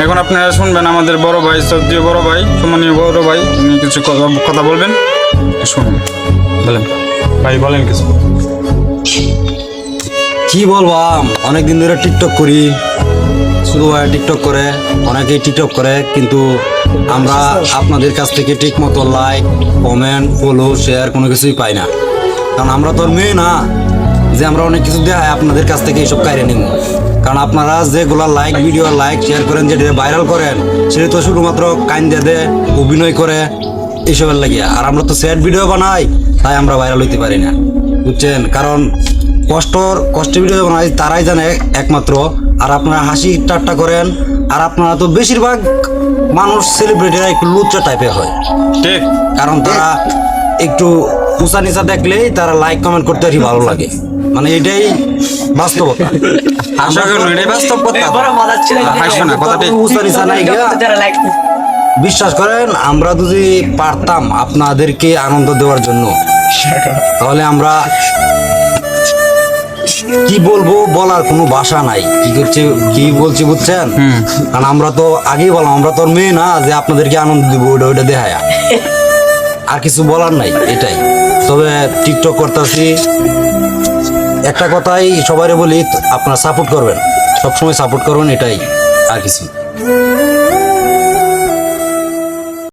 এখন আপনারা শুনবেন আমাদের বড় ভাই, শ্রদ্ধেয় বড় ভাই, সম্মানীয় বড় ভাই, উনি কিছু কথা বলবেন, শুনুন। বলেন ভাই, বলেন কিছু। কি বলবাম, অনেকদিন ধরে টিকটক করি, শুধু টিকটক করে, অনেকেই টিকটক করে, কিন্তু আমরা আপনাদের কাছ থেকে ঠিক মতো লাইক, কমেন্ট, ফলো, শেয়ার কোনো কিছুই পাই না। কারণ আমরা তো মেয়ে না যে আমরা অনেক কিছু দেখাই আপনাদের কাছ থেকে এইসব কাইরে নিব। কারণ আপনারা যেগুলা লাইক, ভিডিও লাইক, শেয়ার করেন, যেটা ভাইরাল করেন, সেটা তো শুধুমাত্র কাইন দে অভিনয় করে এইসবের লাগিয়া। আর আমরা তো স্যাড ভিডিও বানাই, তাই আমরা ভাইরাল হইতে পারি না, বুঝছেন? কারণ কষ্টের ভিডিও বানাই তারাই জানে একমাত্র। আর আপনারা হাসি ঠাট্টা করেন, আর আপনারা তো বেশিরভাগ মানুষ সেলিব্রিটিরা একটু লুচ্চা টাইপের হয়, ঠিক। কারণ তারা একটু উঁচা নিচা দেখলেই তারা লাইক কমেন্ট করতে আর কি ভালো লাগে, মানে এটাই বাস্তবতা। আশা করুন এটাই বাস্তব কথা। হাসো না, কথাটি উঁচা নিচা নাই গিয়া, বিশ্বাস করেন আমরা যদি পারতাম আপনাদেরকে আনন্দ দেওয়ার জন্য, তাহলে আমরা কি বলবো, বলার কোনো ভাষা নাই। কি বলছি বুঝছেন? কারণ আমরা তো আগেই বললাম, আমরা তো মেয়ে না যে আপনাদেরকে আনন্দ দিব ওইটা দেখায়। আর কিছু বলার নাই, এটাই। তবে টিকটক করতেছি, একটা কথাই সবাই বলি, আপনারা সাপোর্ট করবেন, সবসময় সাপোর্ট করবেন, এটাই, আর কিছু।